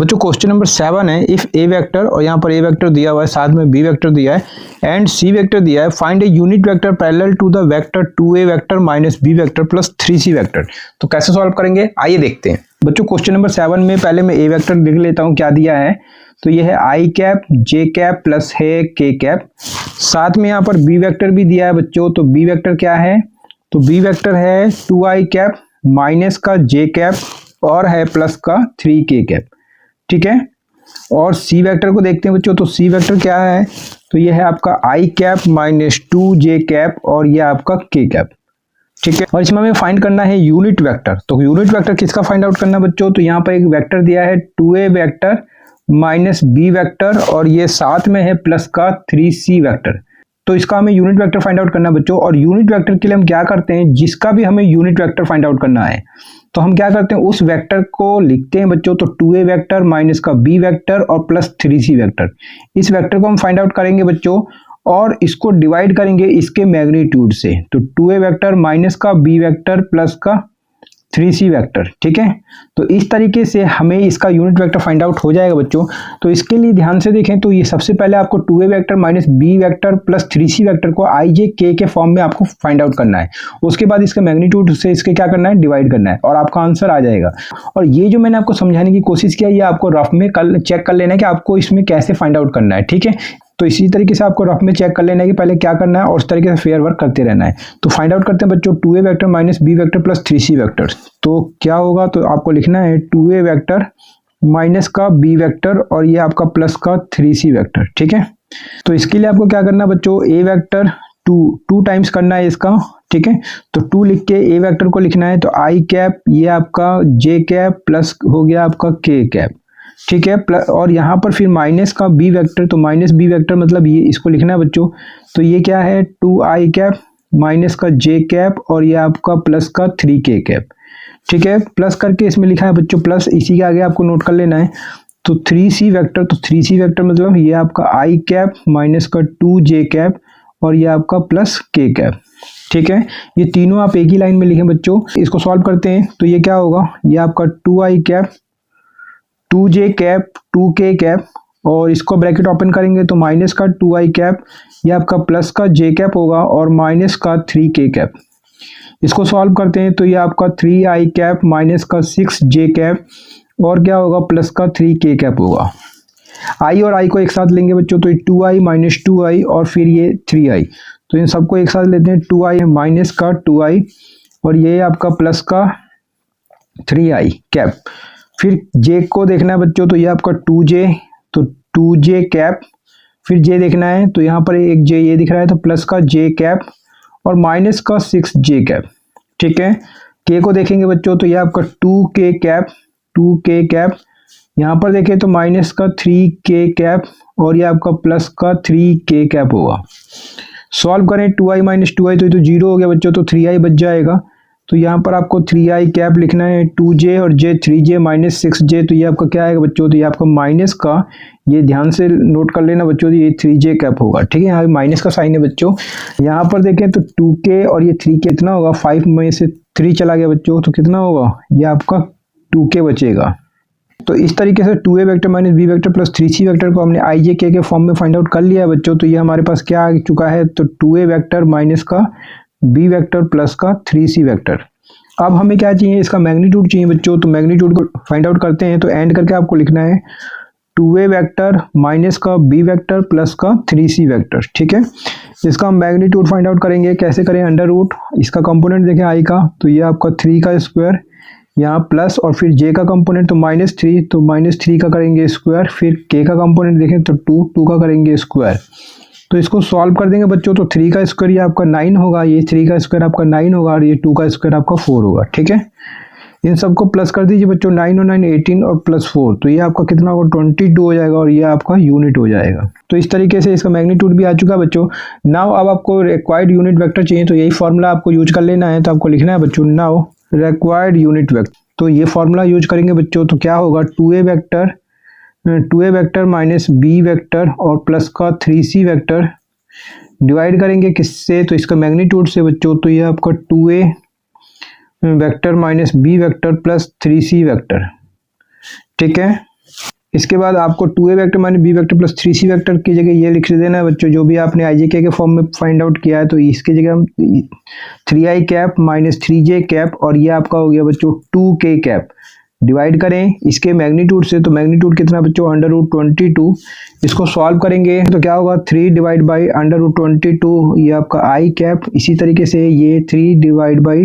बच्चों question number 7 है, if A vector और यहाँ पर ए वेक्टर दिया हुआ है, साथ में बी वेक्टर दिया है एंड सी वेक्टर दिया है, find a unit vector parallel to the vector 2a vector minus B vector plus 3c vector. तो कैसे सॉल्व करेंगे आइए देखते हैं। बच्चों क्वेश्चन नंबर 7 में पहले मैं ए वेक्टर लिख लेता हूँ क्या दिया है। तो ये है आई कैप जे कैप प्लस है के कैप, साथ में यहाँ पर बी वेक्टर भी दिया है बच्चों। तो बी वेक्टर क्या है, तो बी वेक्टर है 2i कैप माइनस का जे कैप और है प्लस का 3k कैप, ठीक है। और सी वेक्टर को देखते हैं बच्चों। तो सी वेक्टर क्या है, तो ये है आपका आई कैप माइनस 2j कैप और ये आपका k कैप, ठीक है। और इसमें हमें फाइंड करना है यूनिट वेक्टर। तो यूनिट वेक्टर किसका फाइंड आउट करना है बच्चों, तो यहाँ पर एक वेक्टर दिया है 2a vector minus B vector और ये साथ में है प्लस का 3c वेक्टर। तो इसका हमें यूनिट वेक्टर फाइंड आउट करना है बच्चों। और यूनिट वेक्टर के लिए हम क्या करते हैं, जिसका भी हमें यूनिट वेक्टर फाइंड आउट करना है तो हम क्या करते हैं, उस वेक्टर को लिखते हैं बच्चों। तो 2a वेक्टर माइनस का b वेक्टर और प्लस 3c वेक्टर, इस वेक्टर को हम फाइंड आउट करेंगे बच्चों और इसको डिवाइड करेंगे इसके मैग्नीट्यूड से। तो 2a वेक्टर माइनस का b वेक्टर प्लस का 3c वेक्टर, ठीक है। तो इस तरीके से हमें इसका यूनिट वेक्टर फाइंड आउट हो जाएगा बच्चों। तो इसके लिए ध्यान से देखें तो ये सबसे पहले आपको 2a vector minus b vector plus 3c vector को i j k के फॉर्म में आपको फाइंड आउट करना है। उसके बाद इसके मैग्नीट्यूड से इसके क्या करना है, डिवाइड करना है और आपका आंसर आ जाएगा। और ये जो मैंने आपको समझाने की कोशिश किया ये आपको रफ में चेक कर लेना है कि आपको इसमें कैसे फाइंड आउट करना है, ठीक है। तो इसी तरीके से आपको रफ में चेक कर लेना है कि पहले क्या करना है और उस तरीके से फेयर वर्क करते रहना है। तो फाइंड आउट करते हैं बच्चों 2a vector minus b vector plus 3c vector. तो क्या होगा, तो आपको लिखना है 2a वेक्टर माइनस का b वेक्टर और ये आपका प्लस का 3c वेक्टर, ठीक है। तो इसके लिए आपको क्या करना है बच्चों, a वेक्टर 2 टाइम्स करना है इसका, ठीक है। तो 2 लिख के a वेक्टर को लिखना है। तो आई कैप ये आपका j कैप प्लस हो गया आपका k कैप, ठीक है। प्लस और यहाँ पर फिर माइनस का b वेक्टर, तो माइनस b वेक्टर मतलब ये इसको लिखना है बच्चों। तो ये क्या है 2i कैप माइनस का j कैप और ये आपका प्लस का 3k कैप, ठीक है। प्लस करके इसमें लिखा है बच्चों प्लस, इसी के आगे आपको नोट कर लेना है। तो 3c वेक्टर, तो 3c वेक्टर मतलब ये आपका i कैप माइनस का 2j कैप और ये आपका प्लस k कैप, ठीक है। ये तीनों आप एक ही लाइन में लिखें बच्चों। इसको सॉल्व करते हैं तो ये क्या होगा, ये आपका 2i cap 2j cap 2k cap और इसको ब्रैकेट ओपन करेंगे तो माइनस का 2i कैप ये आपका प्लस का j कैप होगा और माइनस का 3k कैप। इसको सॉल्व करते हैं तो ये आपका 3i कैप माइनस का 6j कैप और क्या होगा प्लस का 3k कैप होगा। i और i को एक साथ लेंगे बच्चों, तो 2i माइनस 2i और फिर ये 3i, तो इन सबको एक साथ लेते हैं। 2i माइनस का 2i और ये आपका प्लस का 3i कैप। फिर j को देखना है बच्चों, तो ये आपका 2j, तो 2j कैप, फिर j देखना है तो यहाँ पर एक j ये दिख रहा है तो प्लस का j कैप और माइनस का 6j कैप, ठीक है। k को देखेंगे बच्चों तो ये आपका 2k कैप 2k कैप, यहाँ पर देखें तो माइनस का 3k कैप और ये आपका प्लस का 3k कैप होगा। सॉल्व करें 2i माइनस 2i तो ये तो 0 हो गया बच्चों, तो 3i बच जाएगा। तो यहाँ पर आपको 3i कैप लिखना है, 2j और j 3j माइनस 6j, तो ये आपका क्या आएगा बच्चों, तो ये आपका माइनस का, ये ध्यान से नोट कर लेना बच्चों, ये 3j कैप होगा, ठीक है। यहाँ माइनस का साइन है बच्चों। यहाँ पर देखें तो 2k और ये 3k कितना होगा, 5 में से 3 चला गया बच्चों तो कितना होगा, ये आपका 2k बचेगा। तो इस तरीके से 2a vector minus b vector plus 3c vector को हमने i j k के फॉर्म में फाइंड आउट कर लिया है बच्चों। तो ये हमारे पास क्या आ चुका है, तो 2a वेक्टर माइनस का b वेक्टर प्लस का 3c वेक्टर। अब हमें क्या चाहिए, इसका मैग्नीट्यूड चाहिए बच्चों। तो मैग्नीट्यूड को फाइंड आउट करते हैं। तो एंड करके आपको लिखना है 2a वेक्टर माइनस का b वेक्टर प्लस का 3c वेक्टर, ठीक है। इसका हम मैग्नीट्यूड फाइंड आउट करेंगे, कैसे करें, अंडर रूट, इसका कंपोनेंट देखें i का, तो ये आपका 3 का स्क्वायर, यहाँ प्लस और फिर j का कंपोनेंट तो -3, तो -3 का करेंगे स्क्वायर, फिर k का कंपोनेंट देखें तो 2 का करेंगे स्क्वायर। तो इसको सॉल्व कर देंगे बच्चों। तो 3 का स्क्वायर ये आपका 9 होगा, ये 3 का स्क्वायर आपका 9 होगा और ये 2 का स्क्वायर आपका 4 होगा, ठीक है। इन सबको प्लस कर दीजिए बच्चों, 9 और 9 18 और प्लस 4, तो ये आपका कितना होगा 22 हो जाएगा और ये आपका यूनिट हो जाएगा। तो इस तरीके से इसका मैग्नीट्यूड भी आ चुका है बच्चों। नाउ अब आपको रिक्वायर्ड यूनिट वेक्टर चाहिए, तो यही फॉर्मूला आपको यूज कर लेना है। तो आपको लिखना है बच्चों नाउ रिक्वायर्ड यूनिट वेक्टर, तो ये फॉर्मूला यूज करेंगे बच्चों। तो क्या होगा 2a vector minus b vector और प्लस का 3c वेक्टर, डिवाइड करेंगे किससे, तो इसका मैग्नीट्यूड से बच्चों। तो ये आपका 2a vector minus b vector plus 3c vector, ठीक है। इसके बाद आपको 2a vector minus b vector plus 3c vector की जगह ये लिख देना है बच्चों, जो भी आपने IJK के फॉर्म में फाइंड आउट किया है, तो इसकी जगह हम 3i cap minus 3j cap और ये आपका हो गया बच्चों 2k कैप। डिवाइड करें इसके मैग्नीट्यूड से, तो मैग्नीट्यूड कितना बच्चों √22। इसको सॉल्व करेंगे तो क्या होगा 3 डिवाइड बाई √22, ये आपका i कैप। इसी तरीके से ये 3 डिवाइड बाई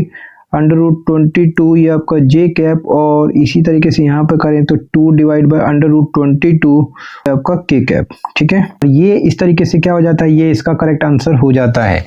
√22, ये आपका j कैप। और इसी तरीके से यहाँ पे करें तो 2 डिवाइड बाई √22 आपका k कैप। ठीक है, ये इस तरीके से क्या हो जाता है, ये इसका करेक्ट आंसर हो जाता है।